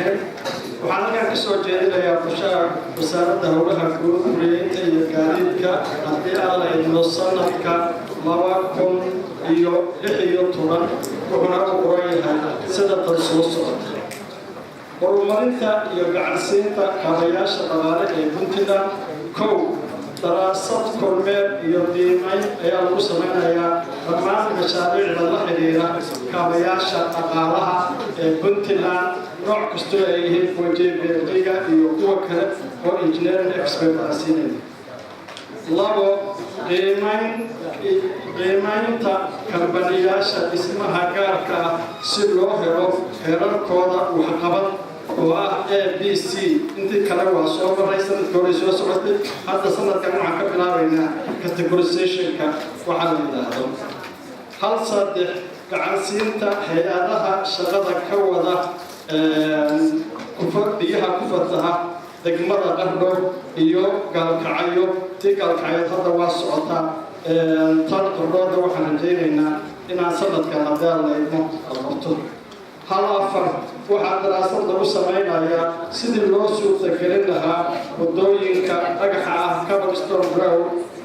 الرحيم waxaan halkan ka soo jeedinayaa qorshaha wasaaradda howlaha guud guryeynta iyo gaadiidka haddii aan la idmo sanadka 2016 wuxuuna u qoran yahay sida tan soo socota horumarinta iyo gacansiinta kaabayaasha dhaqaale ee Puntland kow daraasad kormeer iyo qiimayn ayaa lagu sameynayaa dhammaan mashaariicda la xiriira kaabayaasha dhaqaalaha ee Puntland nooc kasta ay yihiin project-ga iyo kuwa kale oo engineering expert ah siinaya labo qiimaynta kambaniyaasha dhismaha gaarka ah si loo helo heerarkooda waxqabad oo ah ABC intii kale waa soo maray sanadkii hore soo socotay hadda sanadkan waxaan ka bilaabaynaa categorizationka waxaa la yidhaahdo hal saddex gacansiinta hay-adaha shaqada ka wada biyaha ku fataha degmada Qardho iyo Gaalkacyo tii Gaalkacyo hadda waa socotaa tan Qardhooda waxaan rajaynaynaa inaan sanadkan haddii la idmo qabto hal afar waxaa daraasad lagu sameynayaa sidii loo suurtagelin lahaa wadooyinka dhagaxa ah cobblestone road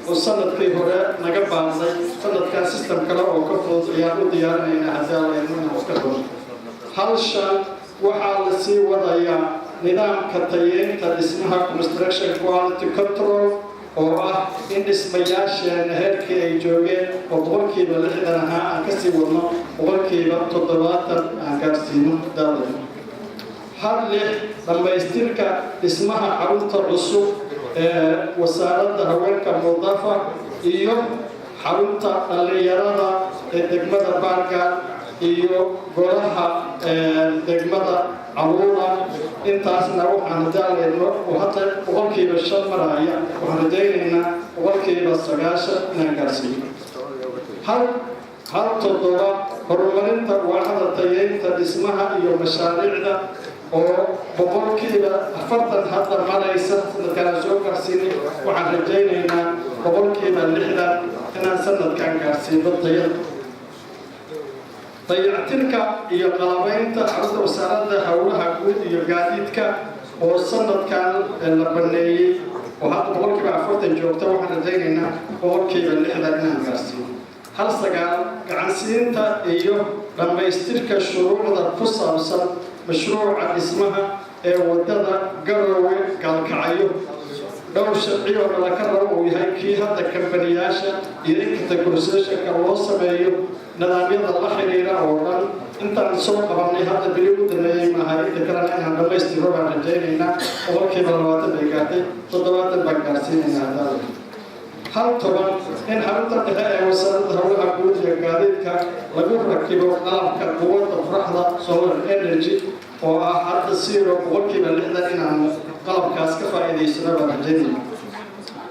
oo sanadkii hore naga baaqday sanadkan system kale oo ka fudud ayaan u diyaarinaynaa haddii la idmo inaan iska qoro hal shan waxaa la sii wadayaa nidaamka tayeynta dhismaha construction quality control oo ah in dhismayaasheena heerkii ay joogeen oo 60% ahaa aan ka sii wadno 70% aan gaarsiino dawladda hal lix dhamaystirka dhismaha xarunta cusub ee wasaaradda haweenka Mudafa iyo xarunta dhalinyarada ee degmada Baargaal iyo golaha degmada Aruura intaasna waxaan daalayno oo hadda 5% maraya waxaan rajaynaynaa 9% inaan gaarsiino hal toddoba horumarinta waaxda tayeynta dhismaha iyo mashaariicda oo 40% hadda maraysa sanadkan soo gaarsiinay waxaan rajaynaynaa 60% inaan sanadkan gaarsiino tayada dayactirka iyo qalabaynta xarunta wasaaradda howlaha guud iyo gaadiidka oo sanadkan la baneeyay oo hadda 40% joogta waxaan rajaynaynaa 60% inaan gaarsiino hal sagaal gacansiinta iyo dhamaystirka shuruucda ku saabsan mashruuca dhismaha ee wadada Garowe Gaalkacyo dhowr sharci oo la ka rabo uu yahay kii hadda kambaniyaasha iyo categorizationka loo sameeyo nidaamyada la xiriira oo dhan intaan soo qabanay hadda bili u dameeyay maaha inta kalena inaan dhamaystiro baan rajaynaynaa 20% bay gaartay 70% baan gaarsiinaynaa hadda hal toban in xarunta dhexe ee wasaaradda howlaha guud iyo gaadiidka lagu rakibo qalabka quwadda faraxda solar energy oo ah hadda 0% inaan qalabkaas ka faa'iidaysano baan rajaynaynaa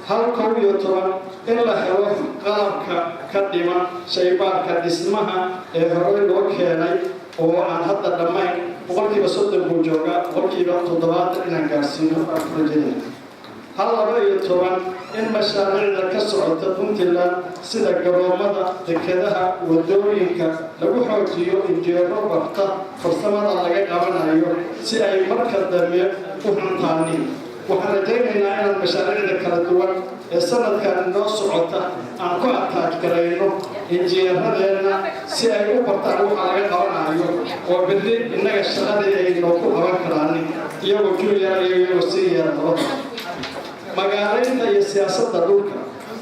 hal 11 in la helo qalabka ka dhiman shaybaarka dhismaha ee hore loo keenay oo aan hadda dhammayn 30% buu joogaa 70% inaan gaarsiino aan rajaynaynaa hal 12 in mashaariicda ka socota Puntland sida garoomada dekedaha wadooyinka lagu xoojiyo injineero barta farsamada laga qabanayo si ay marka dambe u xuntaaniin waxaan rajaynaynaa inaan mashaariicda kala duwan ee sanadkan noo socota aan ku ataaj garayno injineeradeena si ay u bartaan waxa laga qabanayo oo bidli innaga shaqadii ay noogu qaban karaan iyagoo junior iyo iyagoo senior magaaleynta iyo siyaasadda dhulka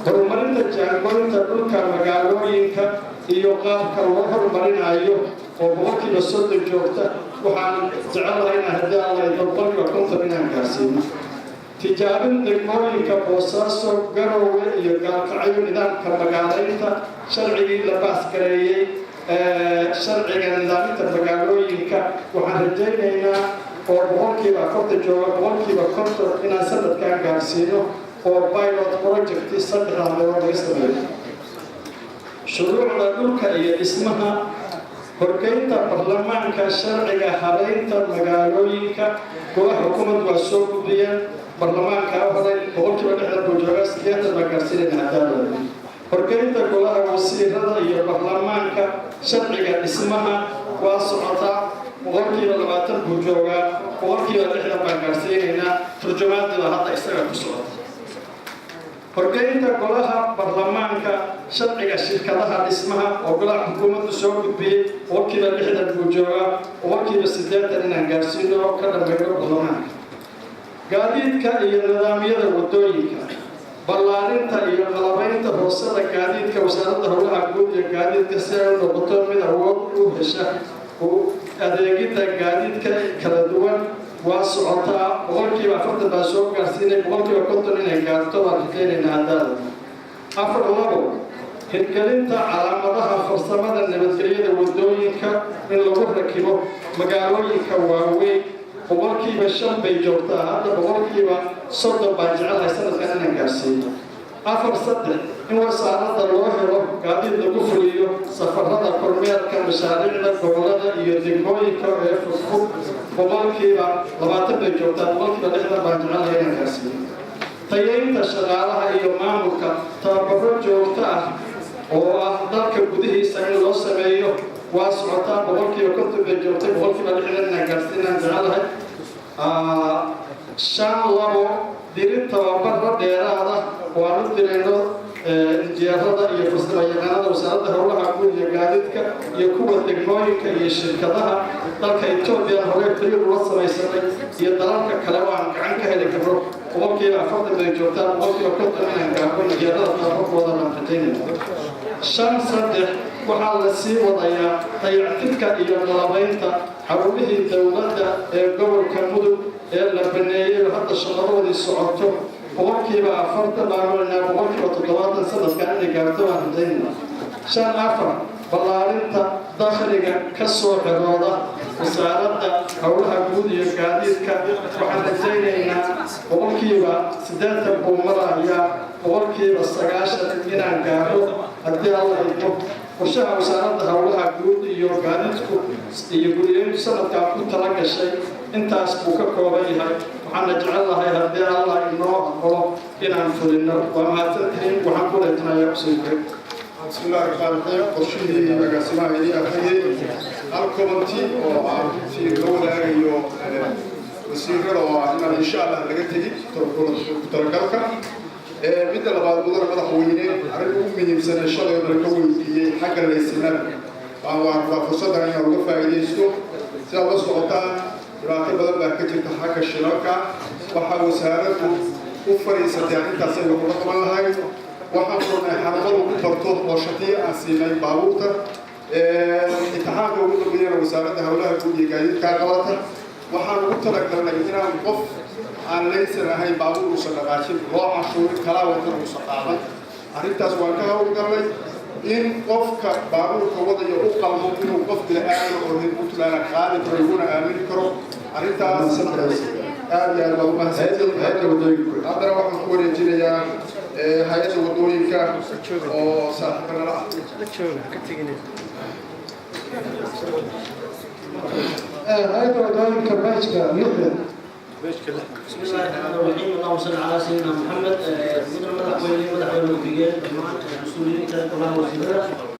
horumarinta jaangoynta dhulka magaalooyinka iyo qaabka loo horumarinayo oo 30% joogta waxaan jecelahay inaan haddii aan la idmo 50% inaan gaarsiino tijaabin degmooyinka Boosaaso Garowe iyo Gaalkacyo nidaamka magaaleynta sharcigii la baasgareeyay sharciga nidaamka magaalooyinka waxaan rajaynaynaa oo 40% jooga 50% inaan sanadkan gaarsiino oo pilot project saddex meelood laga sameeyo shuruucda dhulka iyo dhismaha horgeynta baarlamaanka sharciga habeynta magaalooyinka golaha xukuumadda waa soo gudbiyeen baarlamaanka hore 60% buu joogaa 80 baa gaarsiinayna cadaalad horgeynta golaha wasiirada iyo baarlamaanka sharciga dhismaha waa socotaa boqolkiiba 20 buu joogaa boqolkiiba 60 baan gaarsiinaynaa turjumaadda hadda isaga ku socota horgeynta golaha baarlamaanka sharciga shirkadaha dhismaha oo golaha xukuumaddu soo gudbiyey boqolkiiba 60 buu joogaa boqolkiiba 80 inaan gaarsiino ka dhammeeyo baarlamaanka gaadiidka iyo nidaamyada wadooyinka ballaarinta iyo qalabaynta hoosada gaadiidka wasaaradda howlaha guud iyo gaadiidka si ay u noqoto mid awood u hesha adeegidda gaadiidka kala duwan waa socotaa boqolkiiba 40 baa soo gaarsiinay boqolkiiba 50 inay gaarto baan rajaynaynaa haddaada afar labo hirgelinta calaamadaha farsamada nabadgelyada wadooyinka in lagu rakibo magaalooyinka waaweyn boqolkiiba 5 bay joogtaa hadda boqolkiiba 30 baan jecelahay sanadkan inaan gaarsiiyo afar saddex in wasaaradda loo helo gaadiid lagu fuliyo safarrada kormeerka mashaariicda gobolada iyo degmooyinka ee fogfog boqolkiiba 20 bay joogtaa boqolkiiba 60 baan jecelahay inaan gaarsiiyo tayeynta shaqaalaha iyo maamulka tababaro joogto ah oo ah dalka gudihiisa in loo sameeyo waa socotaa boqolkiiba 50 bay joogtay boqolkiiba 60 inaan gaarsiinaan jecelahay shan labo dirin tababaro dheeraada waan u dirayno injineerada iyo farsamayaqaanada wasaaradda howlaha guud iyo gaadiidka iyo kuwa degmooyinka iyo shirkadaha dalka Itoobiya hore xiriir ula samaysanay iyo dalalka kale oo aan gacan ka heli karno boqolkiiba 40 bay joogtaa boqolkiiba 50 inaan gaarno injineerada tababarkooda aan rajaynayo shan saddex waxaa la sii wadayaa dayactirka iyo qalabaynta xarumihii dowladda ee gobolka mudug ee la baneeyay hadda shaqadoodii socoto boqolkiiba 40 baan wadaynaa boqolkiiba 70 sanadkan inay gaarto baan rajaynaynaa shan afar ballaarinta dakhliga ka soo xirooda wasaaradda howlaha guud iyo gaadiidka waxaan rajaynaynaa boqolkiiba 80 buu marayaa boqolkiiba 90 inaan gaaro haddii alla idmo qorshaha wasaaradda howlaha guud iyo gaadiidku iyo guryeyntu sanadkaa ku tala gashay intaas buu ka kooban yahay waxaana jecel lahay haddii alla inoo aqbalo inaan fulino waa mahadsantihiin waxaan ku leetanayaa kusinkay بسم الله الرحمن الرحيم قرشيه مقاسمها هي أخير الكومنتي وفي الأولى يو وسيرة وإن إن شاء الله لقيته تركلك بدل بعض بدر مدح وينين عرفوا من سنة إن شاء الله يركبون حق الاستثمار وهو فرصة أن يرجع فائدته سأل السلطان راكب بدل بحكي تحقق الشراكة وحاول سهرته وفريسة يعني تصير رقم هاي waxaan qornay xarqado ku barto oo shaqo aan siinay baabuurta imtixaanka ugu dambeeyay wasaaradda howlaha guud iyo gaadiidka qabata waxaan ugu talagalnay inaan qof aan laysan ahayn baabuur u shaqaaqin loo cashuurin kala wada u shaqaadan arrintaas waan ka hawlgalnay in qofka baabuurka wadaya u qalmo inuu qof bilaadan oo reer Puntland qaadi karo una aamini karo arrintaas aad iyo aad loo mahadsantahay hadda waxaan ku wareejinayaa hay'adda wadooyinka oo saaxiibana ah hay'adda wadooyinka baajka lixda بسم الله الرحمن الرحيم اللهم صل على سيدنا محمد مدن مدحويني مدحويني وفيجين مسؤولين كانوا كلها وزيرة